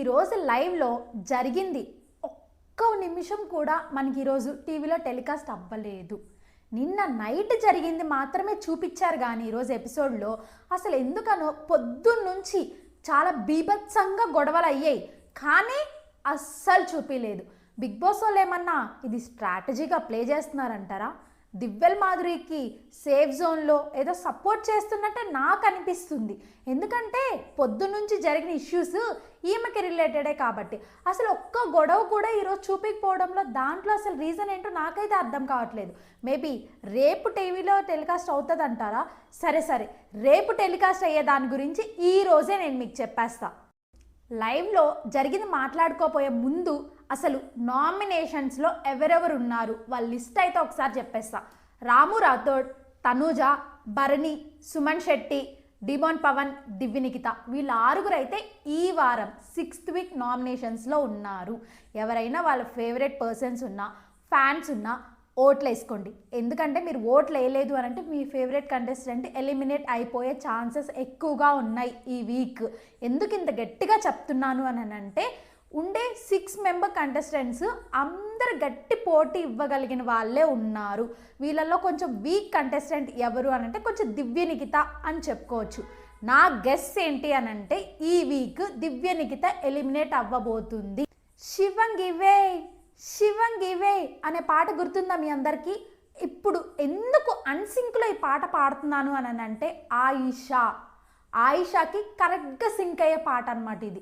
ఈరోజు లైవ్లో జరిగింది ఒక్క నిమిషం కూడా మనకి ఈరోజు టీవీలో టెలికాస్ట్ అవ్వలేదు. నిన్న నైట్ జరిగింది మాత్రమే చూపించారు. కానీ ఈరోజు ఎపిసోడ్లో అసలు ఎందుకనో పొద్దున్నుంచి చాలా బీభత్సంగా గొడవలు అయ్యాయి, కానీ అస్సలు చూపించలేదు. బిగ్ బాస్ వాళ్ళు ఏమన్నా ఇది స్ట్రాటజీగా ప్లే చేస్తున్నారంటారా? దివ్యల్ మాధురికి సేఫ్ జోన్లో ఏదో సపోర్ట్ చేస్తున్నట్టే నాకు అనిపిస్తుంది. ఎందుకంటే పొద్దున్నుంచి జరిగిన ఇష్యూస్ ఈమెకి రిలేటెడే కాబట్టి అసలు ఒక్క గొడవ కూడా ఈరోజు చూపించకపోవడంలో దాంట్లో అసలు రీజన్ ఏంటో నాకైతే అర్థం కావట్లేదు. మేబీ రేపు టీవీలో టెలికాస్ట్ అవుతుంది అంటారా? సరే రేపు టెలికాస్ట్ అయ్యే దాని గురించి ఈరోజే నేను మీకు చెప్పేస్తా. లైవ్లో జరిగింది మాట్లాడుకోపోయే ముందు అసలు నామినేషన్స్లో ఎవరెవరు ఉన్నారు వాళ్ళ లిస్ట్ అయితే ఒకసారి చెప్పేస్తా. రాము రాథోడ్, తనూజ, భరణి, సుమన్ శెట్టి, డిమోన్ పవన్, దివ్య నిఖిత వీళ్ళ 6 అయితే ఈ వారం 6th వీక్ నామినేషన్స్లో ఉన్నారు. ఎవరైనా వాళ్ళ ఫేవరెట్ పర్సన్స్ ఉన్నా, ఫ్యాన్స్ ఉన్నా ఓట్లు వేసుకోండి. ఎందుకంటే మీరు ఓట్లు వేయలేదు అని అంటే మీ ఫేవరెట్ కంటెస్టెంట్ ఎలిమినేట్ అయిపోయే ఛాన్సెస్ ఎక్కువగా ఉన్నాయి ఈ వీక్. ఎందుకు ఇంత గట్టిగా చెప్తున్నాను అని అంటే ఉండే 6 మెంబర్ కంటెస్టెంట్స్ అందరు గట్టి పోటీ ఇవ్వగలిగిన వాళ్ళే ఉన్నారు. వీళ్ళల్లో కొంచెం వీక్ కంటెస్టెంట్ ఎవరు అని అంటే కొంచెం దివ్య నిఖిత అని చెప్పుకోవచ్చు. నా గెస్ ఏంటి అని అంటే ఈ వీక్ దివ్య నిఖిత ఎలిమినేట్ అవ్వబోతుంది. శివంగివే అనే పాట గుర్తుందా మీ అందరికీ? ఇప్పుడు ఎందుకు అన్సింక్లో ఈ పాట పాడుతున్నాను అని అంటే ఆయిషాకి కరెక్ట్గా సింక్ అయ్యే పాట అనమాట ఇది.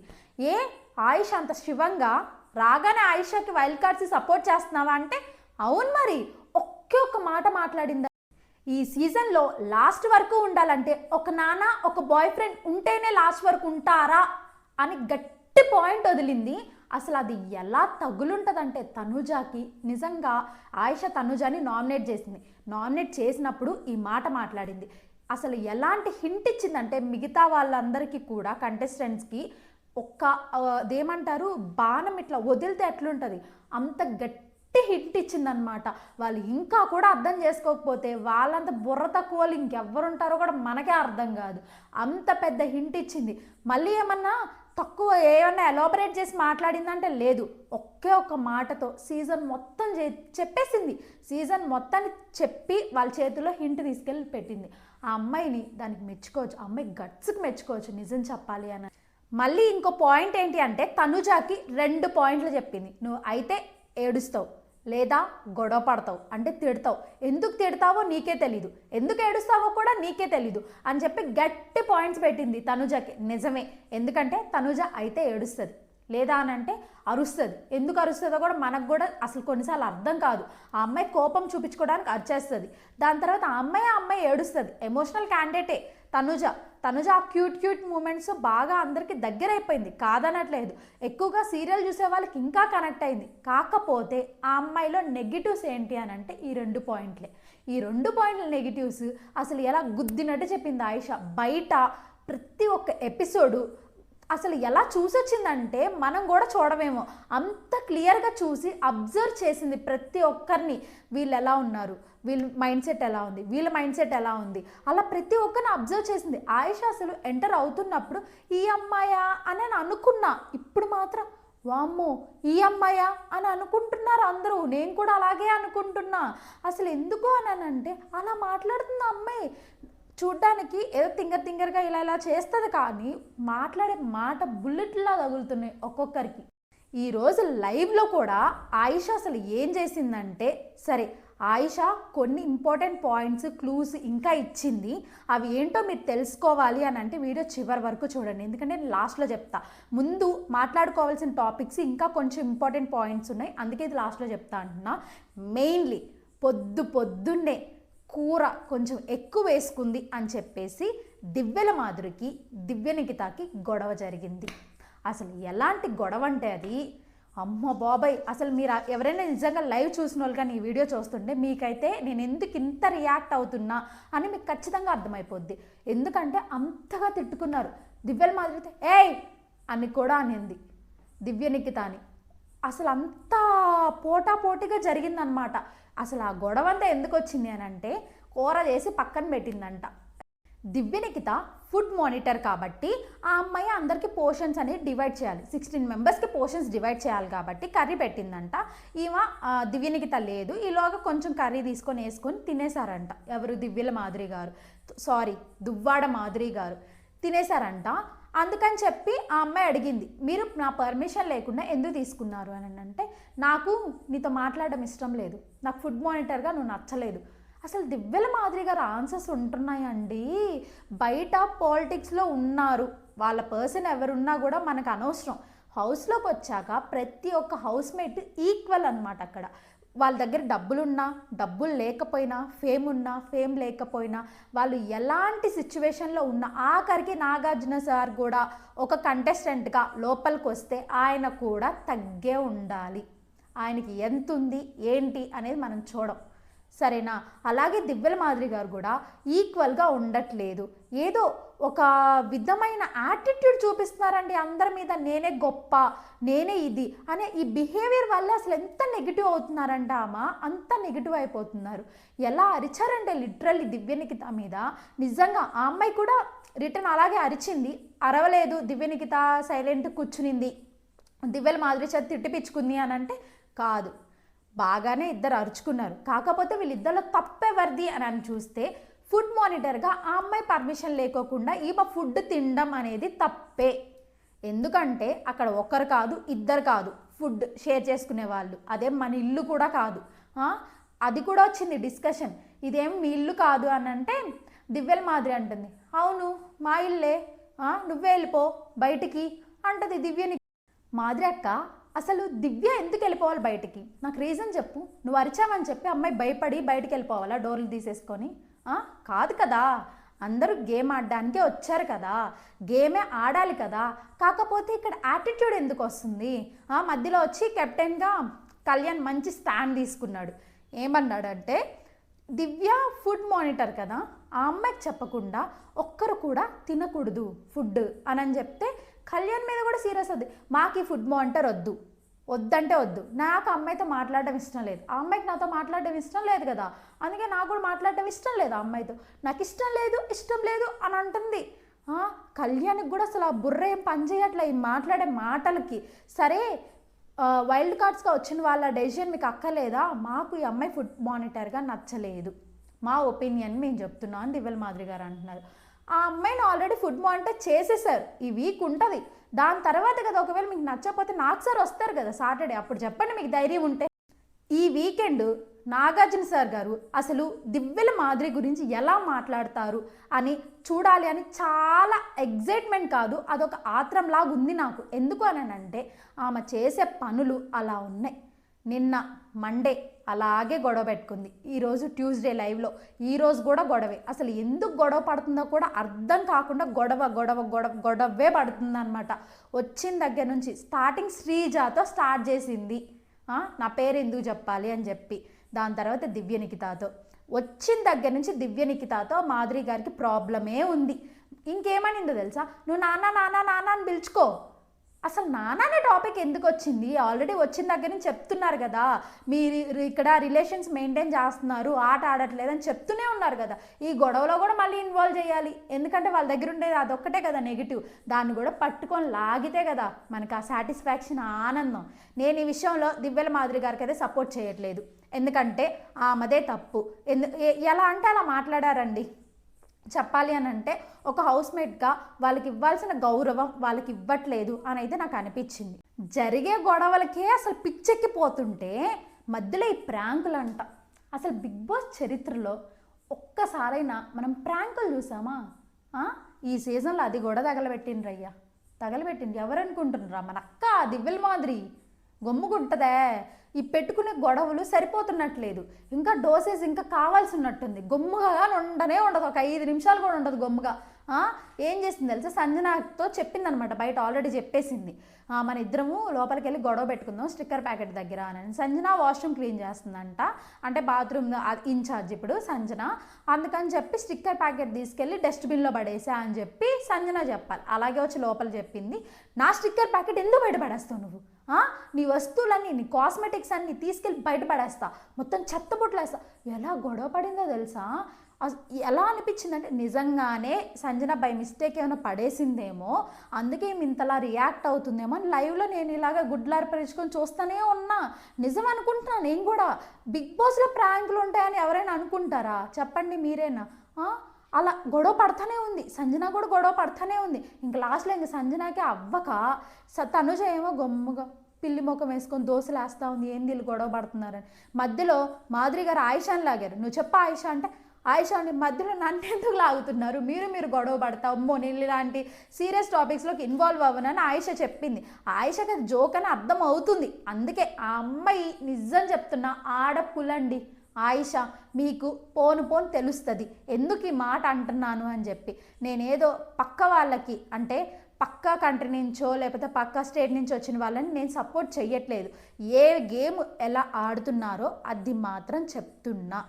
ఆయిషా అంత శివంగా రాగానే ఆయిషాకి వైల్డ్ కార్డ్స్ సపోర్ట్ చేస్తున్నావా అంటే అవును, మరి ఒకే ఒక్క మాట మాట్లాడిందా? ఈ సీజన్లో లాస్ట్ వరకు ఉండాలంటే ఒక నాన్న ఒక బాయ్ ఫ్రెండ్ ఉంటేనే లాస్ట్ వరకు ఉంటారా అని గట్టి పాయింట్ వదిలింది. అసలు అది ఎలా తగులుంటుందంటే తనుజాకి నిజంగా ఆయిషా తనుజాని నామినేట్ చేసింది. నామినేట్ చేసినప్పుడు ఈ మాట మాట్లాడింది. అసలు ఎలాంటి హింట్ ఇచ్చిందంటే మిగతా వాళ్ళందరికీ కూడా కంటెస్టెంట్స్కి ఒక్క అదేమంటారు బాణం ఇట్లా వదిలితే ఎట్లుంటుంది అంత గట్టి హింట్ ఇచ్చిందనమాట. వాళ్ళు ఇంకా కూడా అర్థం చేసుకోకపోతే వాళ్ళంత బుర్ర తక్కువ వాళ్ళు ఇంకెవ్వరుంటారో కూడా మనకే అర్థం కాదు. అంత పెద్ద హింట్ ఇచ్చింది. మళ్ళీ ఏమన్నా తక్కువ ఏమన్నా ఎలాబరేట్ చేసి మాట్లాడిందంటే లేదు, ఒకే ఒక్క మాటతో సీజన్ మొత్తం చెప్పేసింది. సీజన్ మొత్తాన్ని చెప్పి వాళ్ళ చేతిలో హింట్ తీసుకెళ్ళి పెట్టింది. ఆ అమ్మాయిని దానికి మెచ్చుకోవచ్చు, ఆ అమ్మాయి గట్స్కి మెచ్చుకోవచ్చు నిజం చెప్పాలి అని. మళ్ళీ ఇంకో పాయింట్ ఏంటి అంటే తనుజాకి 2 పాయింట్లు చెప్పింది. నువ్వు అయితే ఏడుస్తావు లేదా గొడవ పడతావు అంటే తిడతావు, ఎందుకు తిడతావో నీకే తెలీదు, ఎందుకు ఏడుస్తావో కూడా నీకే తెలీదు అని చెప్పి గట్టి పాయింట్స్ పెట్టింది తనుజకి. నిజమే, ఎందుకంటే తనుజ అయితే ఏడుస్తుంది లేదా అని అంటే అరుస్తుంది. ఎందుకు అరుస్తుందో కూడా మనకు కూడా అసలు కొన్నిసార్లు అర్థం కాదు. ఆ అమ్మాయి కోపం చూపించుకోవడానికి అరిచేస్తుంది, దాని తర్వాత ఆ అమ్మాయి ఏడుస్తుంది. ఎమోషనల్ క్యాండిడేటే తనుజ ఆ క్యూట్ మూమెంట్స్ బాగా అందరికీ దగ్గర అయిపోయింది, కాదనట్లేదు. ఎక్కువగా సీరియల్ చూసే వాళ్ళకి ఇంకా కనెక్ట్ అయింది. కాకపోతే ఆ అమ్మాయిలో నెగిటివ్స్ ఏంటి అని అంటే ఈ 2 పాయింట్లే. ఈ 2 పాయింట్ల నెగిటివ్స్ అసలు ఎలా గుద్దినట్టు చెప్పింది ఆయిషా. బయట ప్రతి ఒక్క ఎపిసోడు అసలు ఎలా చూసొచ్చిందంటే మనం కూడా చూడమేమో అంత క్లియర్గా చూసి అబ్జర్వ్ చేసింది ప్రతి ఒక్కరిని. వీళ్ళు ఎలా ఉన్నారు, వీళ్ళ మైండ్ సెట్ ఎలా ఉంది, వీళ్ళ మైండ్ సెట్ ఎలా ఉంది, అలా ప్రతి ఒక్కరిని అబ్జర్వ్ చేసింది. ఆయిషా అసలు ఎంటర్ అవుతున్నప్పుడు ఈ అమ్మాయా అని అనుకున్నా, ఇప్పుడు మాత్రం వామ్మో ఈ అమ్మాయా అని అనుకుంటున్నారు అందరూ. నేను కూడా అలాగే అనుకుంటున్నా. అసలు ఎందుకు అని అంటే అలా మాట్లాడుతుంది అమ్మాయి. చూడ్డానికి ఏదో తింగర్గా ఇలా చేస్తుంది, కానీ మాట్లాడే మాట బుల్లెట్లా తగులుతున్నాయి ఒక్కొక్కరికి. ఈరోజు లైవ్లో కూడా ఆయిషా అసలు ఏం చేసిందంటే, సరే ఆయిషా కొన్ని ఇంపార్టెంట్ పాయింట్స్ క్లూస్ ఇంకా ఇచ్చింది. అవి ఏంటో మీరు తెలుసుకోవాలి అని అంటే వీడియో చివరి వరకు చూడండి, ఎందుకంటే నేను లాస్ట్లో చెప్తా. ముందు మాట్లాడుకోవాల్సిన టాపిక్స్ ఇంకా కొంచెం ఇంపార్టెంట్ పాయింట్స్ ఉన్నాయి, అందుకే ఇది లాస్ట్లో చెప్తా అంటున్నా. మెయిన్లీ పొద్దున్నే కూర కొంచెం ఎక్కువ వేసుకుంది అని చెప్పేసి దివ్యల మాధురికి దివ్య నిఖితకి గొడవ జరిగింది. అసలు ఎలాంటి గొడవ అంటే అది అమ్మ బాబాయ్. అసలు మీరు ఎవరైనా నిజంగా లైవ్ చూసిన వాళ్ళు కానీ ఈ వీడియో చూస్తుంటే మీకైతే నేను ఎందుకు ఇంత రియాక్ట్ అవుతున్నా అని మీకు ఖచ్చితంగా అర్థమైపోద్ది. ఎందుకంటే అంతగా తిట్టుకున్నారు. దివ్యల మాధురితో ఏయ్ అని కూడా అనింది దివ్య నిఖిత అని. అసలు అంత పోటాపోటీగా జరిగిందనమాట. అసలు ఆ గొడవ అంతా ఎందుకు వచ్చింది అని అంటే కూర చేసి పక్కన పెట్టిందంట. దివ్య నిఖిత ఫుడ్ మానిటర్ కాబట్టి ఆ అమ్మాయి అందరికీ పోర్షన్స్ అనేది డివైడ్ చేయాలి. 16 మెంబర్స్కి పోర్షన్స్ డివైడ్ చేయాలి కాబట్టి కర్రీ పెట్టిందంట. ఈమె దివ్యనికిత లేదు, ఈలోగా కొంచెం కర్రీ తీసుకొని వేసుకొని తినేశారంట. ఎవరు? దివ్యల మాధురి గారు, సారీ దువ్వాడ మాధురి గారు తినేశారంట. అందుకని చెప్పి ఆ అమ్మాయి అడిగింది, మీరు నా పర్మిషన్ లేకుండా ఎందుకు తీసుకున్నారు అని అంటే, నాకు నీతో మాట్లాడడం ఇష్టం లేదు, నాకు ఫుడ్ మానిటర్గా నువ్వు నచ్చలేదు. అసలు దివ్యల మాదిరి గారు ఆన్సర్స్ ఉంటున్నాయండి. బయట పాలిటిక్స్లో ఉన్నారు, వాళ్ళ పర్సన్ ఎవరున్నా కూడా మనకు అనవసరం. హౌస్లోకి వచ్చాక ప్రతి ఒక్క హౌస్మేట్ ఈక్వల్ అనమాట. అక్కడ వాళ్ళ దగ్గర డబ్బులున్నా డబ్బులు లేకపోయినా, ఫేమ్ ఉన్నా ఫేమ్ లేకపోయినా, వాళ్ళు ఎలాంటి సిచ్యువేషన్లో ఉన్నా, ఆఖరికి నాగార్జున సార్ కూడా ఒక కంటెస్టెంట్గా లోపలికి వస్తే ఆయన కూడా తగ్గే ఉండాలి. ఆయనకి ఎంత ఉంది ఏంటి అనేది మనం చూడం, సరేనా? అలాగే దివ్యల మాదిరి గారు కూడా ఈక్వల్గా ఉండట్లేదు. ఏదో ఒక విధమైన యాటిట్యూడ్ చూపిస్తున్నారండి అందరి మీద, నేనే గొప్ప, నేనే ఇది అనే ఈ బిహేవియర్ వల్ల అసలు ఎంత నెగిటివ్ అవుతున్నారంటే ఆమె అంత నెగిటివ్ అయిపోతున్నారు. ఎలా అరిచారంటే లిటరల్లీ దివ్యనికిత మీద. నిజంగా ఆ అమ్మాయి కూడా రిటర్న్ అలాగే అరిచింది, అరవలేదు. దివ్యనికిత సైలెంట్ కూర్చునింది, దివ్యల మాదిరి చేతి తిట్టిపించుకుంది అని అంటే కాదు, బాగానే ఇద్దరు అరుచుకున్నారు. కాకపోతే వీళ్ళిద్దరిలో తప్పెవరిది అని చూస్తే ఫుడ్ మానిటర్గా ఆ అమ్మాయి పర్మిషన్ లేకోకుండా ఈమె ఫుడ్ తినడం అనేది తప్పే. ఎందుకంటే అక్కడ ఒకరు కాదు ఇద్దరు కాదు ఫుడ్ షేర్ చేసుకునే వాళ్ళు, అదేం మన ఇల్లు కూడా కాదు. అది కూడా వచ్చింది డిస్కషన్, ఇదేం మీ ఇల్లు కాదు అని అంటే దివ్యల మాదిరి అంటుంది, అవును మా ఇల్లే, నువ్వే వెళ్ళిపో బయటికి అంటది దివ్యని. మాదిరి అక్క, అసలు దివ్య ఎందుకు వెళ్ళిపోవాలి బయటికి? నాకు రీజన్ చెప్పు. నువ్వు అరిచావని చెప్పి అమ్మాయి భయపడి బయటికి వెళ్ళిపోవాలా డోర్లు తీసేసుకొని? కాదు కదా, అందరూ గేమ్ ఆడడానికే వచ్చారు కదా, గేమే ఆడాలి కదా. కాకపోతే ఇక్కడ యాటిట్యూడ్ ఎందుకు వస్తుంది? మధ్యలో వచ్చి కెప్టెన్గా కళ్యాణ్ మంచి స్టాండ్ తీసుకున్నాడు. ఏమన్నాడంటే, దివ్య ఫుడ్ మానిటర్ కదా, ఆ అమ్మాయికి చెప్పకుండా ఒక్కరు కూడా తినకూడదు ఫుడ్ అని చెప్తే కళ్యాణ్ మీద కూడా సీరియస్ అవుద్ది. మాకు ఈ ఫుడ్ మానిటర్ వద్దు, వద్దంటే వద్దు. నాకు అమ్మాయితో మాట్లాడడం ఇష్టం లేదు, ఆ అమ్మాయికి నాతో మాట్లాడడం ఇష్టం లేదు కదా, అందుకే నాకు కూడా మాట్లాడడం ఇష్టం లేదు ఆ అమ్మాయితో. నాకు ఇష్టం లేదు అని అంటుంది. కళ్యాణ్కి కూడా అసలు ఆ బుర్ర ఏం పనిచేయట్లే ఈ మాట్లాడే మాటలకి. సరే, వైల్డ్ కార్డ్స్గా వచ్చిన వాళ్ళ డెసిషన్ మీకు అక్కర్లేదా? మాకు ఈ అమ్మాయి ఫుడ్ మానిటర్గా నచ్చలేదు, మా ఒపీనియన్ మేము చెప్తున్నాం అని దివ్యల మాదిరి గారు అంటున్నారు. ఆ అమ్మాయిని ఆల్రెడీ ఫుడ్ మానిటర్ చేసేసారు, ఈ వీక్ ఉంటుంది. దాని తర్వాత కదా ఒకవేళ మీకు నచ్చకపోతే నాకు సార్ వస్తారు కదా సాటర్డే, అప్పుడు చెప్పండి మీకు ధైర్యం ఉంటే. ఈ వీకెండ్ నాగార్జున సార్ గారు అసలు దివ్యల మాదిరి గురించి ఎలా మాట్లాడతారు అని చూడాలి అని చాలా ఎగ్జైట్మెంట్ కాదు, అదొక ఆత్రంలాగా ఉంది నాకు. ఎందుకు అనంటే ఆమె చేసే పనులు అలా ఉన్నాయి. నిన్న మండే అలాగే గొడవ పెట్టుకుంది, ఈరోజు ట్యూస్డే లైవ్లో ఈరోజు కూడా గొడవే. అసలు ఎందుకు గొడవ పడుతుందో కూడా అర్థం కాకుండా గొడవే పడుతుందన్నమాట. వచ్చిన దగ్గర నుంచి స్టార్టింగ్ శ్రీజాతో స్టార్ట్ చేసింది, నా పేరు ఎందుకు చెప్పాలి అని చెప్పి. దాని తర్వాత దివ్యనికితతో, వచ్చిన దగ్గర నుంచి దివ్యనికితతో మాధురి గారికి ప్రాబ్లమే ఉంది. ఇంకేమనిందో తెలుసా, నువ్వు నాన్న అని పిలుచుకో. అసలు నాన్న టాపిక్ ఎందుకు వచ్చింది? ఆల్రెడీ వచ్చిన దగ్గర నుంచి చెప్తున్నారు కదా, మీరు ఇక్కడ రిలేషన్స్ మెయింటైన్ చేస్తున్నారు, ఆట ఆడట్లేదని చెప్తూనే ఉన్నారు కదా. ఈ గొడవలో కూడా మళ్ళీ ఇన్వాల్వ్ చేయాలి, ఎందుకంటే వాళ్ళ దగ్గర ఉండేది అదొక్కటే కదా నెగిటివ్. దాన్ని కూడా పట్టుకొని లాగితే కదా మనకు ఆ సాటిస్ఫాక్షన్, ఆనందం. నేను ఈ విషయంలో దివ్యల మాదిరి గారికి అయితే సపోర్ట్ చేయట్లేదు, ఎందుకంటే ఆమెదే తప్పు. ఎలా అంటే అలా మాట్లాడారండి. చెప్పాలి అని అంటే ఒక హౌస్మేట్గా వాళ్ళకి ఇవ్వాల్సిన గౌరవం వాళ్ళకి ఇవ్వట్లేదు అని అయితే నాకు అనిపించింది. జరిగే గొడవలకే అసలు పిచ్చెక్కిపోతుంటే మధ్యలో ఈ ప్రాంకులు అంట. అసలు బిగ్ బాస్ చరిత్రలో ఒక్కసారైనా మనం ప్రాంకులు చూసామా? ఈ సీజన్లో అది కూడా తగలబెట్టిండ్రు అయ్యా, తగలబెట్టిండ్రు. ఎవరు అనుకుంటున్నారా? మన అక్క దివ్యల మాదిరి గమ్ముకుంటుందే. ఈ పెట్టుకునే గొడవలు సరిపోతున్నట్లేదు, ఇంకా డోసేజ్ ఇంకా కావాల్సి ఉన్నట్టుంది. గమ్ముగా ఉండనే ఉండదు, ఒక 5 నిమిషాలు కూడా ఉండదు గమ్ముగా. ఏం చేసింది తెలుసా, సంజనాతో చెప్పిందనమాట, బయట ఆల్రెడీ చెప్పేసింది, మన ఇద్దరము లోపలికి వెళ్ళి గొడవ పెట్టుకుందాం స్టిక్కర్ ప్యాకెట్ దగ్గర అని. సంజన వాష్రూమ్ క్లీన్ చేస్తుందంట, అంటే బాత్రూమ్ ఇన్ఛార్జ్ ఇప్పుడు సంజన, అందుకని చెప్పి స్టిక్కర్ ప్యాకెట్ తీసుకెళ్ళి డస్ట్బిన్లో పడేసా అని చెప్పి సంజన చెప్పాలి. అలాగే వచ్చి లోపల చెప్పింది, నా స్టిక్కర్ ప్యాకెట్ ఎందుకు బయట పడేస్తావు నువ్వు? నీ వస్తువులన్నీ, నీ కాస్మెటిక్స్ అన్నీ తీసుకెళ్ళి బయట పడేస్తా, మొత్తం చెత్తబుట్లు వేస్తా. ఎలా గొడవ పడిందో తెలుసా? ఎలా అనిపించిందంటే నిజంగానే సంజన బై మిస్టేక్ ఏమైనా పడేసిందేమో, అందుకే ఇంతలా రియాక్ట్ అవుతుందేమో అని లైవ్లో నేను ఇలాగ గుడ్లార్పరించుకొని చూస్తూనే ఉన్నా. నిజం అనుకుంటున్నాను నేను కూడా. బిగ్ బాస్లో ప్రాంకులు ఉంటాయని ఎవరైనా అనుకుంటారా చెప్పండి మీరేనా? అలా గొడవ పడుతూనే ఉంది, సంజన కూడా గొడవ పడుతూనే ఉంది. ఇంక లాస్ట్లో ఇంక సంజనకి అవ్వక తనుజ ఏమో గమ్ముగా పిల్లి ముఖం వేసుకొని దోశలు వేస్తూ ఉంది, ఏంది వీళ్ళు గొడవ పడుతున్నారని. మధ్యలో మాధురి గారు ఆయిషాని లాగారు. నువ్వు చెప్పా ఆయిషా అంటే, ఆయిషా అండి మధ్యలో నన్ను ఎందుకు లాగుతున్నారు, మీరు గొడవ పడతావు, అమ్మో నేను ఇలాంటి సీరియస్ టాపిక్స్లోకి ఇన్వాల్వ్ అవ్వనని ఆయిషా చెప్పింది. ఆయిషాకి అది జోక్ అని అర్థం అవుతుంది. అందుకే ఆ అమ్మాయి నిజం చెప్తున్నా ఆడపులండి ఆయిషా, మీకు పోను తెలుస్తుంది ఎందుకు ఈ మాట అంటున్నాను అని చెప్పి. నేనేదో పక్క వాళ్ళకి అంటే పక్క కంట్రీ నుంచో లేకపోతే పక్క స్టేట్ నుంచి వచ్చిన వాళ్ళని నేను సపోర్ట్ చెయ్యట్లేదు. ఏ గేమ్ ఎలా ఆడుతున్నారో అది మాత్రం చెప్తున్నా,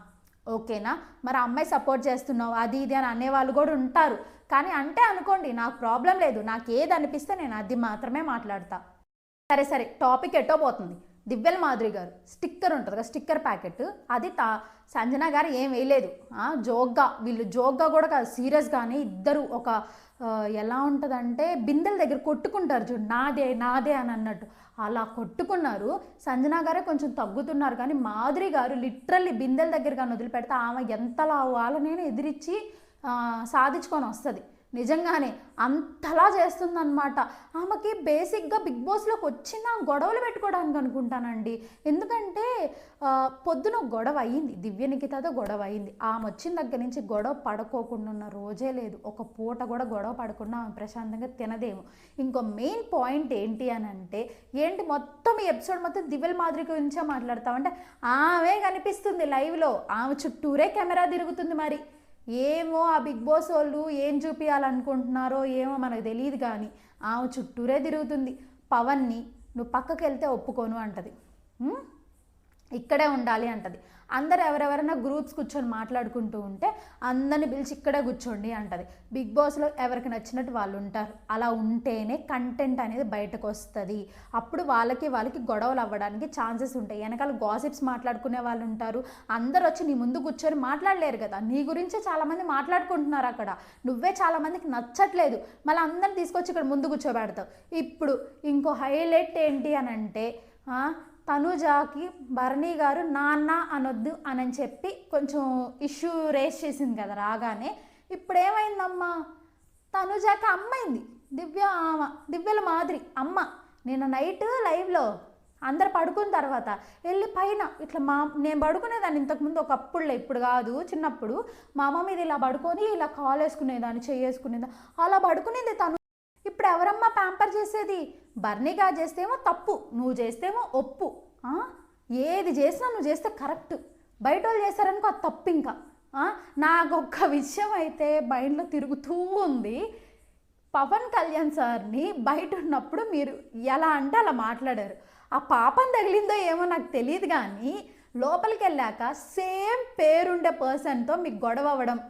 ఓకేనా? మరి అమ్మాయి సపోర్ట్ చేస్తున్నావు అది ఇది అని అనేవాళ్ళు కూడా ఉంటారు. కానీ అంటే అనుకోండి, నాకు ప్రాబ్లం లేదు. నాకు ఏది అనిపిస్తే నేను అది మాత్రమే మాట్లాడతా. సరే టాపిక్ ఎటో పోతుంది. దివ్యల మాధురి గారు స్టిక్కర్ ఉంటుంది కదా, స్టిక్కర్ ప్యాకెట్, అది సంజన గారు ఏం వేయలేదు. జోక్గా, వీళ్ళు జోక్గా కూడా కాదు, సీరియస్గానే ఇద్దరు ఒక ఎలా ఉంటుందంటే బిందెల దగ్గర కొట్టుకుంటారు చూడు, నాదే అని అన్నట్టు అలా కొట్టుకున్నారు. సంజన గారే కొంచెం తగ్గుతున్నారు, కానీ మాధురి గారు లిటరల్లీ బిందెల దగ్గర కానీ వదిలిపెడితే ఆమె ఎంతలా వాళ్ళనైనా ఎదిరించి సాధించుకొని వస్తుంది. నిజంగానే అంతలా చేస్తుందన్నమాట. ఆమెకి బేసిక్గా బిగ్ బాస్లోకి వచ్చిన గొడవలు పెట్టుకోవడానికి అనుకుంటానండి. ఎందుకంటే పొద్దున గొడవ అయ్యింది, దివ్య నిఖితతో గొడవ అయ్యింది. ఆమె వచ్చిన దగ్గర నుంచి గొడవ పడుకోకుండా ఉన్న రోజే లేదు. ఒక పూట కూడా గొడవ పడకుండా ఆమె ప్రశాంతంగా తినదేమో. ఇంకో మెయిన్ పాయింట్ ఏంటి అని అంటే, మొత్తం ఈ ఎపిసోడ్ మొత్తం దివ్యల మాధురి గురించే మాట్లాడతామంటే ఆమె కనిపిస్తుంది లైవ్లో, ఆమె చుట్టూరే కెమెరా తిరుగుతుంది. మరి ఏమో ఆ బిగ్ బాస్ వాళ్ళు ఏం చూపించాలనుకుంటున్నారో ఏమో మనకు తెలియదు, కానీ ఆమె చుట్టూరే తిరుగుతుంది. పవన్ని నువ్వు పక్కకి వెళ్తే ఒప్పుకోను అంటది, ఇక్కడే ఉండాలి అంటది. అందరు ఎవరెవరైనా గ్రూప్స్ కూర్చొని మాట్లాడుకుంటూ ఉంటే అందరిని పిలిచి ఇక్కడే కూర్చోండి అంటది. బిగ్ బాస్లో ఎవరికి నచ్చినట్టు వాళ్ళు ఉంటారు. అలా ఉంటేనే కంటెంట్ అనేది బయటకు వస్తుంది. అప్పుడు వాళ్ళకి గొడవలు అవ్వడానికి ఛాన్సెస్ ఉంటాయి. వెనకాల గాసిప్స్ మాట్లాడుకునే వాళ్ళు ఉంటారు. అందరు వచ్చి నీ ముందు కూర్చొని మాట్లాడలేరు కదా, నీ గురించే చాలామంది మాట్లాడుకుంటున్నారు అక్కడ. నువ్వే చాలామందికి నచ్చట్లేదు, మళ్ళీ అందరిని తీసుకొచ్చి ఇక్కడ ముందు కూర్చోబెడతావు. ఇప్పుడు ఇంకో హైలైట్ ఏంటి అని అంటే, తనుజాకి భరణి గారు నాన్న అనొద్దు అని చెప్పి కొంచెం ఇష్యూ రేస్ చేసింది కదా రాగానే. ఇప్పుడు ఏమైందమ్మా, తనుజాకి అమ్మైంది. దివ్యల మాదిరి అమ్మ నిన్న నైట్ లైవ్లో అందరు పడుకున్న తర్వాత వెళ్ళి పైన ఇట్లా నేను పడుకునేదాన్ని ఇంతకుముందు ఒకప్పుడులే, ఇప్పుడు కాదు, చిన్నప్పుడు మా అమ్మ మీద ఇలా పడుకొని ఇలా కాలు వేసుకునేదాన్ని, చేసుకునేదాన్ని, అలా పడుకునేది తను. ఇప్పుడు ఎవరమ్మా ప్యాంపర్ చేసేది? బర్నీగా చేస్తేమో తప్పు, నువ్వు చేస్తేమో ఒప్పు. ఏది చేసినా నువ్వు చేస్తే కరెక్ట్, బయట వాళ్ళు చేశారనుకో అది తప్పు. ఇంకా నాకు ఒక్క విషయం అయితే మైండ్లో తిరుగుతూ ఉంది. పవన్ కళ్యాణ్ సార్ని బయట ఉన్నప్పుడు మీరు ఎలా అంటే అలా మాట్లాడారు. ఆ పాపం తగిలిందో ఏమో నాకు తెలియదు, కానీ లోపలికి వెళ్ళాక సేమ్ పేరుండే పర్సన్తో మీకు గొడవ అవ్వడం,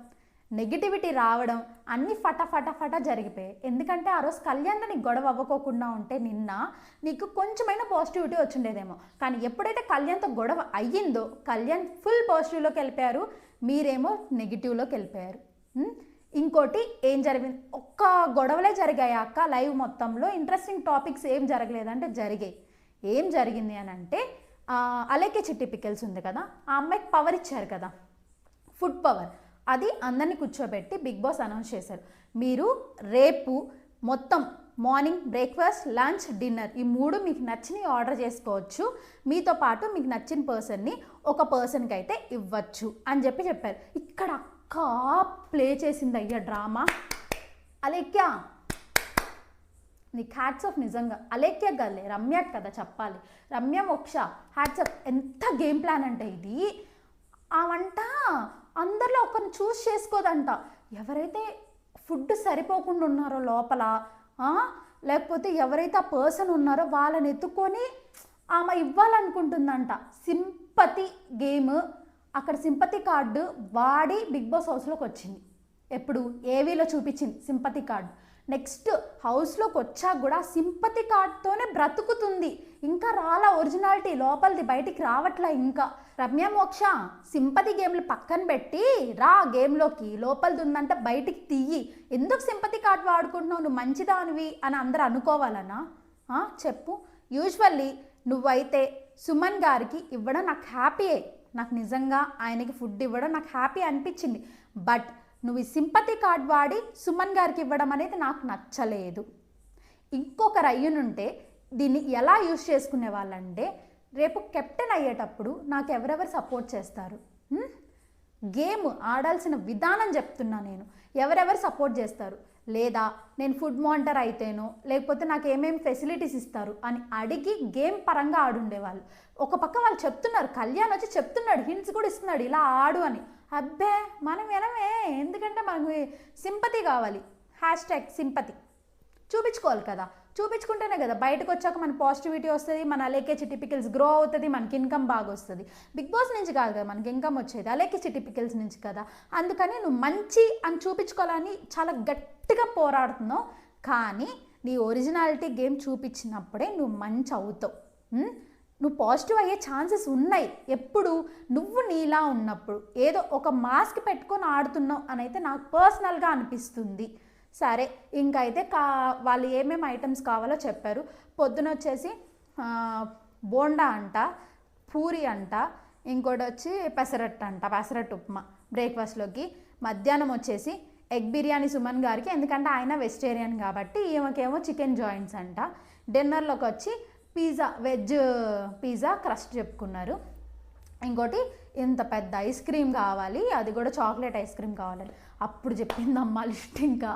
నెగిటివిటీ రావడం అన్నీ ఫట జరిగిపోయాయి. ఎందుకంటే ఆ రోజు కళ్యాణ్తో నీకు గొడవ అవ్వకోకుండా ఉంటే నిన్న నీకు కొంచెమైనా పాజిటివిటీ వచ్చిండేదేమో. కానీ ఎప్పుడైతే కళ్యాణ్తో గొడవ అయ్యిందో కళ్యాణ్ ఫుల్ పాజిటివ్లోకి వెళ్ళిపోయారు, మీరేమో నెగిటివ్లోకి వెళ్ళిపోయారు. ఇంకోటి ఏం జరిగింది, ఒక్క గొడవలే జరిగాయి అక్క. లైవ్ మొత్తంలో ఇంట్రెస్టింగ్ టాపిక్స్ ఏం జరగలేదంటే జరిగాయి. ఏం జరిగింది అని అంటే, అలేకే చిట్టి పికెల్స్ ఉంది కదా, ఆ అమ్మాయికి పవర్ ఇచ్చారు కదా, ఫుడ్ పవర్. అది అందరినీ కూర్చోబెట్టి బిగ్ బాస్ అనౌన్స్ చేశారు, మీరు రేపు మొత్తం మార్నింగ్ బ్రేక్ఫాస్ట్, లంచ్, డిన్నర్ ఈ 3 మీకు నచ్చినవి ఆర్డర్ చేసుకోవచ్చు. మీతో పాటు మీకు నచ్చిన పర్సన్ని ఒక పర్సన్కి అయితే ఇవ్వచ్చు అని చెప్పారు. ఇక్కడ అక్క ప్లే చేసింది అయ్యా డ్రామా. అలేఖ్య నీకు హ్యాట్స్ ఆఫ్. నిజంగా అలేఖ్య గల్లే, రమ్య కదా చెప్పాలి, రమ్య మోక్ష హ్యాట్స్ ఆఫ్. ఎంత గేమ్ ప్లాన్ అంటే ఇది. ఆ వంట అందరిలో ఒకరిని చూస్ చేసుకోదంట. ఎవరైతే ఫుడ్ సరిపోకుండా ఉన్నారో లోపల, లేకపోతే ఎవరైతే ఆ పర్సన్ ఉన్నారో వాళ్ళని ఎత్తుకొని ఆమె ఇవ్వాలనుకుంటుందంట. సింపతి గేమ్, అక్కడ సింపతి కార్డు వాడి బిగ్ బాస్ హౌస్లోకి వచ్చింది. ఎప్పుడు ఏవీలో చూపించింది సింపతి కార్డు. నెక్స్ట్ హౌస్లోకి వచ్చాక కూడా సింపతి కార్డ్తోనే బ్రతుకుతుంది. ఇంకా రాలా ఒరిజినాలిటీ లోపలిది బయటికి రావట్లా. ఇంకా రమ్య మోక్ష సింపతి గేమ్లు పక్కన పెట్టి రా గేమ్లోకి, లోపలిది ఉందంటే బయటికి తీయి. ఎందుకు సింపతి కార్డ్ వాడుకుంటున్నావు? నువ్వు మంచిదానివి అని అందరూ అనుకోవాలనా? చెప్పు. యూజువల్లీ నువ్వైతే సుమన్ గారికి ఇవ్వడం నాకు హ్యాపీయే, నాకు నిజంగా ఆయనకి ఫుడ్ ఇవ్వడం నాకు హ్యాపీ అనిపించింది. బట్ నువ్వు ఈ సింపతి కార్డ్ వాడి సుమన్ గారికి ఇవ్వడం అనేది నాకు నచ్చలేదు. ఇంకొకరు అయ్యునుంటే దీన్ని ఎలా యూజ్ చేసుకునే వాళ్ళంటే, రేపు కెప్టెన్ అయ్యేటప్పుడు నాకు ఎవరెవరు సపోర్ట్ చేస్తారు, గేమ్ ఆడాల్సిన విధానం చెప్తున్నా నేను, ఎవరెవరు సపోర్ట్ చేస్తారు, లేదా నేను ఫుడ్ మానిటర్ అయితేనో లేకపోతే నాకు ఏమేమి ఫెసిలిటీస్ ఇస్తారు అని అడిగి గేమ్ పరంగా ఆడుండేవాళ్ళు. ఒక పక్క వాళ్ళు చెప్తున్నారు, కళ్యాణ్ వచ్చి చెప్తున్నాడు, హింట్స్ కూడా ఇస్తున్నాడు ఇలా ఆడు అని. అబ్బే మనం వినమే, ఎందుకంటే మనకు సింపతి కావాలి, #సింపతి చూపించుకోవాలి కదా. చూపించుకుంటేనే కదా బయటకు వచ్చాక మన పాజిటివిటీ వస్తుంది, మన అలేకేచి టిపికల్స్ గ్రో అవుతుంది, మనకి ఇన్కమ్ బాగా వస్తుంది. బిగ్ బాస్ నుంచి కాదు కదా మనకి ఇన్కమ్ వచ్చేది, అలేకేచి టిపికల్స్ నుంచి కదా. అందుకని నువ్వు మంచి అని చూపించుకోవాలని చాలా గట్టిగా పోరాడుతున్నావు. కానీ నీ ఒరిజినాలిటీ గేమ్ చూపించినప్పుడే నువ్వు మంచి అవుతావు. నువ్వు పాజిటివ్ అయ్యే ఛాన్సెస్ ఉన్నాయి ఎప్పుడు, నువ్వు నీలా ఉన్నప్పుడు. ఏదో ఒక మాస్క్ పెట్టుకొని ఆడుతున్నావు అని అయితే నాకు పర్సనల్గా అనిపిస్తుంది. సరే, ఇంకైతే వాళ్ళు ఏమేమి ఐటమ్స్ కావాలో చెప్పారు. పొద్దున వచ్చేసి బోండా అంట, పూరి అంట, ఇంకోటి వచ్చి పెసరట్టు అంట, పెసరట్టు ఉప్మా బ్రేక్ఫాస్ట్లోకి. మధ్యాహ్నం వచ్చేసి ఎగ్ బిర్యానీ సుమన్ గారికి, ఎందుకంటే ఆయన వెజిటేరియన్ కాబట్టి, ఈమెకేమో చికెన్ జాయింట్స్ అంట. డిన్నర్లోకి వచ్చి పిజ్జా, వెజ్ పిజ్జా క్రస్ట్ చెప్పుకున్నారు. ఇంకోటి ఇంత పెద్ద ఐస్ క్రీమ్ కావాలి, అది కూడా చాక్లెట్ ఐస్ క్రీమ్ కావాలని. అప్పుడు చెప్పిందమ్మా లిస్ట్. ఇంకా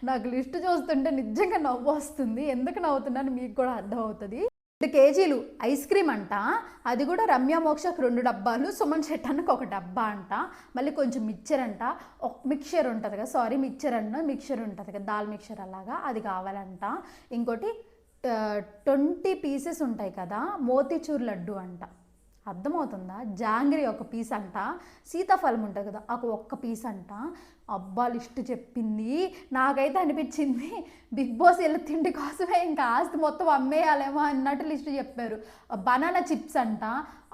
నాకు లిస్ట్ చూస్తుంటే నిజంగా నవ్వు వస్తుంది. ఎందుకు నవ్వుతున్నాను మీకు కూడా అర్థమవుతుంది. 2 కేజీలు ఐస్ క్రీమ్ అంట, అది కూడా రమ్య మోక్షకు 2 డబ్బాలు, సుమన్ శెట్టన్నకు 1 డబ్బా అంట. మళ్ళీ కొంచెం మిక్చర్ అంట, మిక్చర్ ఉంటుంది కదా, సారీ మిక్చర్ అన్న మిక్చర్ ఉంటుంది కదా, దాల్ మిక్చర్ అలాగా, అది కావాలంట. ఇంకోటి 20 పీసెస్ ఉంటాయి కదా మోతీచూర్ లడ్డు అంట. అర్థమవుతుందా? జాంగ్రీ 1 పీస్ అంట, సీతాఫలం ఉంటుంది కదా ఒక 1 పీస్ అంట. అబ్బా లిస్ట్ చెప్పింది, నాకైతే అనిపించింది బిగ్ బాస్ వీళ్ళ తిండి కోసమే ఇంకా ఆస్తి మొత్తం అమ్మేయాలేమో అన్నట్టు లిస్ట్ చెప్పారు. బనానా చిప్స్ అంట.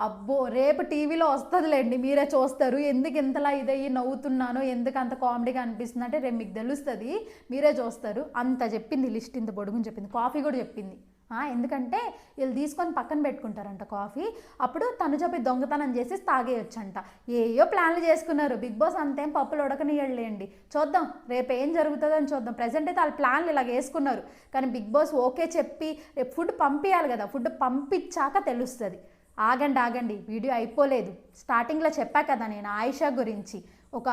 అబ్బో రేపు టీవీలో వస్తుందిలేండి, మీరే చూస్తారు ఎందుకు ఇంతలా ఇదయ్యి నవ్వుతున్నానో, ఎందుకు అంత కామెడీగా అనిపిస్తుంది అంటే రేపు మీకు తెలుస్తుంది, మీరే చూస్తారు. అంత చెప్పింది లిస్ట్, ఇంత పొడుగుని చెప్పింది. కాఫీ కూడా చెప్పింది. ఎందుకంటే వీళ్ళు తీసుకొని పక్కన పెట్టుకుంటారంట కాఫీ, అప్పుడు తను చెప్పి దొంగతనం చేసి తాగేయొచ్చంట. ఏయో ప్లాన్లు చేసుకున్నారు. బిగ్ బాస్ అంతేం పప్పులు ఉడకనియలేండి, చూద్దాం రేపు ఏం జరుగుతుందో అని చూద్దాం. ప్రజెంట్ అయితే వాళ్ళ ప్లాన్లు ఇలాగ వేసుకున్నారు. కానీ బిగ్ బాస్ ఓకే చెప్పి రేపు ఫుడ్ పంపించాలి కదా, ఫుడ్ పంపించాక తెలుస్తుంది. ఆగండి, వీడియో అయిపోలేదు. స్టార్టింగ్లో చెప్పా కదా నేను ఆయిషా గురించి ఒక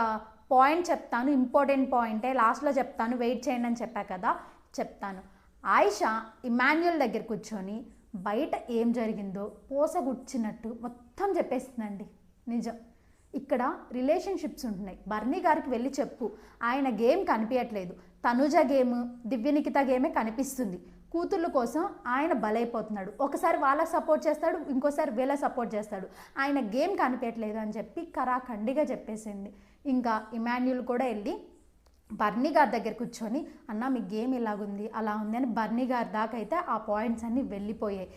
పాయింట్ చెప్తాను, ఇంపార్టెంట్ పాయింటే లాస్ట్లో చెప్తాను, వెయిట్ చేయండి అని చెప్పా కదా, చెప్తాను. ఆయిషా ఇమాన్యుయల్ దగ్గర కూర్చొని బయట ఏం జరిగిందో పోసగుచ్చినట్టు మొత్తం చెప్పేస్తుందండి. నిజం. ఇక్కడ రిలేషన్షిప్స్ ఉంటున్నాయి, బర్నీ గారికి వెళ్ళి చెప్పు, ఆయన గేమ్ కనిపించట్లేదు, తనుజ గేమ్, దివ్యనికిత గేమే కనిపిస్తుంది. కూతుళ్ళ కోసం ఆయన బలైపోతున్నాడు, ఒకసారి వాళ్ళకి సపోర్ట్ చేస్తాడు, ఇంకోసారి వీళ్ళ సపోర్ట్ చేస్తాడు, ఆయన గేమ్ కనిపించట్లేదు అని చెప్పి కరాఖండిగా చెప్పేసింది. ఇంకా ఇమాన్యుయల్ కూడా వెళ్ళి బర్నీ గారి దగ్గర కూర్చొని, అన్న మీ గేమ్ ఇలాగుంది అలా ఉంది అని బర్నీ గారి దాకా అయితే ఆ పాయింట్స్ అన్నీ వెళ్ళిపోయాయి.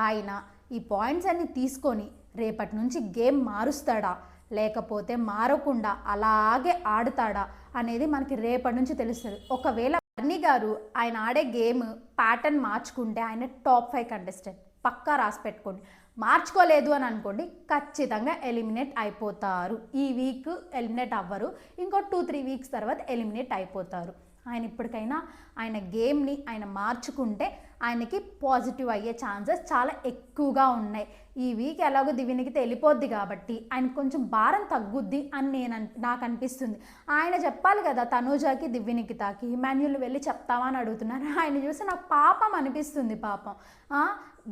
ఆయన ఈ పాయింట్స్ అన్నీ తీసుకొని రేపటి నుంచి గేమ్ మారుస్తాడా లేకపోతే మారకుండా అలాగే ఆడుతాడా అనేది మనకి రేపటి నుంచి తెలుస్తుంది. ఒకవేళ బర్నీ గారు ఆయన ఆడే గేమ్ ప్యాటర్న్ మార్చుకుంటే ఆయన టాప్ 5 కంటెస్టెంట్ పక్కా రాసి పెట్టుకోండి. మార్చుకోలేదు అని అనుకోండి, ఖచ్చితంగా ఎలిమినేట్ అయిపోతారు. ఈ వీక్ ఎలిమినేట్ అవ్వరు, ఇంకో 2-3 వీక్స్ తర్వాత ఎలిమినేట్ అయిపోతారు. ఆయన ఇప్పటికైనా ఆయన గేమ్ని ఆయన మార్చుకుంటే ఆయనకి పాజిటివ్ అయ్యే ఛాన్సెస్ చాలా ఎక్కువగా ఉన్నాయి. ఈ వీక్ ఎలాగో దివ్యనికి వెళ్ళిపోద్ది కాబట్టి ఆయన కొంచెం భారం తగ్గుద్ది అని నాకు అనిపిస్తుంది. ఆయన చెప్పాలి కదా తనూజాకి దివ్యనికితాకి, ఇమాన్యుల్ వెళ్ళి చెప్తావా అని అడుగుతున్నారు. ఆయన చూసి నాకు పాపం అనిపిస్తుంది. పాపం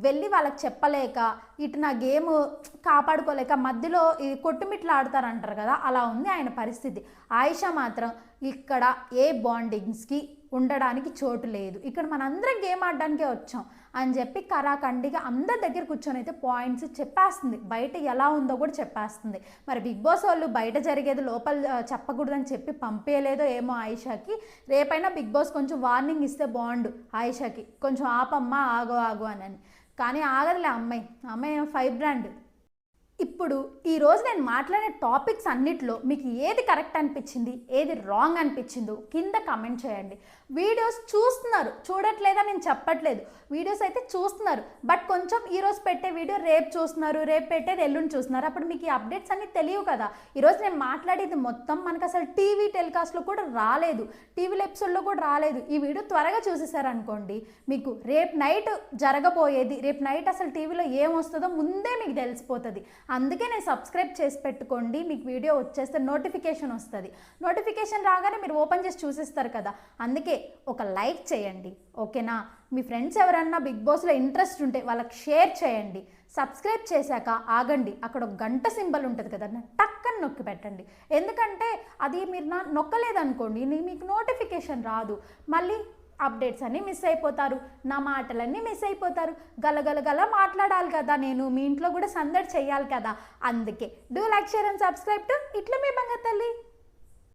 వెళ్ళి వాళ్ళకి చెప్పలేక, ఇటు నా గేమ్ కాపాడుకోలేక మధ్యలో ఇది కొట్టుమిట్లు ఆడతారంటారు కదా, అలా ఉంది ఆయన పరిస్థితి. ఆయిషా మాత్రం ఇక్కడ ఏ బాండింగ్స్కి ఉండడానికి చోటు లేదు, ఇక్కడ మనందరం గేమ్ ఆడడానికే వచ్చాం అని చెప్పి కరాఖండిగా అందరి దగ్గర కూర్చొని అయితే పాయింట్స్ చెప్పేస్తుంది. బయట ఎలా ఉందో కూడా చెప్పేస్తుంది. మరి బిగ్ బాస్ వాళ్ళు బయట జరిగేది లోపల చెప్పకూడదని చెప్పి పంపేయలేదో ఏమో ఆయిషాకి. రేపైనా బిగ్ బాస్ కొంచెం వార్నింగ్ ఇస్తే బాగుండు ఆయిషాకి, కొంచెం ఆపమ్మా ఆగు అని. కానీ ఆగదులే అమ్మాయి 5 బ్రాండ్. ఇప్పుడు ఈరోజు నేను మాట్లాడే టాపిక్స్ అన్నిట్లో మీకు ఏది కరెక్ట్ అనిపించింది, ఏది రాంగ్ అనిపించిందో కింద కమెంట్ చేయండి. వీడియోస్ చూస్తున్నారు, చూడట్లేదా నేను చెప్పట్లేదు, వీడియోస్ అయితే చూస్తున్నారు. బట్ కొంచెం ఈరోజు పెట్టే వీడియో రేపు చూస్తున్నారు, రేపు పెట్టేది ఎల్లుండి చూస్తున్నారు. అప్పుడు మీకు ఈ అప్డేట్స్ అన్నీ తెలియవు కదా. ఈరోజు నేను మాట్లాడేది మొత్తం మనకు అసలు టీవీ టెలికాస్ట్లో కూడా రాలేదు, టీవీలో ఎపిసోడ్లో కూడా రాలేదు. ఈ వీడియో త్వరగా చూసేసారనుకోండి, మీకు రేపు నైట్ జరగబోయేది, రేపు నైట్ అసలు టీవీలో ఏమొస్తుందో ముందే మీకు తెలిసిపోతుంది. అందుకే నేను సబ్స్క్రైబ్ చేసి పెట్టుకోండి, మీకు వీడియో వచ్చేస్తే నోటిఫికేషన్ వస్తుంది. నోటిఫికేషన్ రాగానే మీరు ఓపెన్ చేసి చూసేస్తారు కదా. అందుకే ఒక లైక్ చేయండి, ఓకేనా? మీ ఫ్రెండ్స్ ఎవరన్నా బిగ్ బాస్లో ఇంట్రెస్ట్ ఉంటే వాళ్ళకి షేర్ చేయండి. సబ్స్క్రైబ్ చేశాక ఆగండి, అక్కడ ఒక గంట సింబల్ ఉంటుంది కదా, టక్కని నొక్కి పెట్టండి. ఎందుకంటే అది మీరు నొక్కలేదనుకోండి మీకు నోటిఫికేషన్ రాదు, మళ్ళీ అప్డేట్స్ అన్నీ మిస్ అయిపోతారు, నా మాటలన్నీ మిస్ అయిపోతారు. గలగలగల మాట్లాడాలి కదా, నేను మీ ఇంట్లో కూడా సందడి చేయాలి కదా. అందుకే do like, share and subscribe to ఇట్లా మీ బంగారు తల్లి.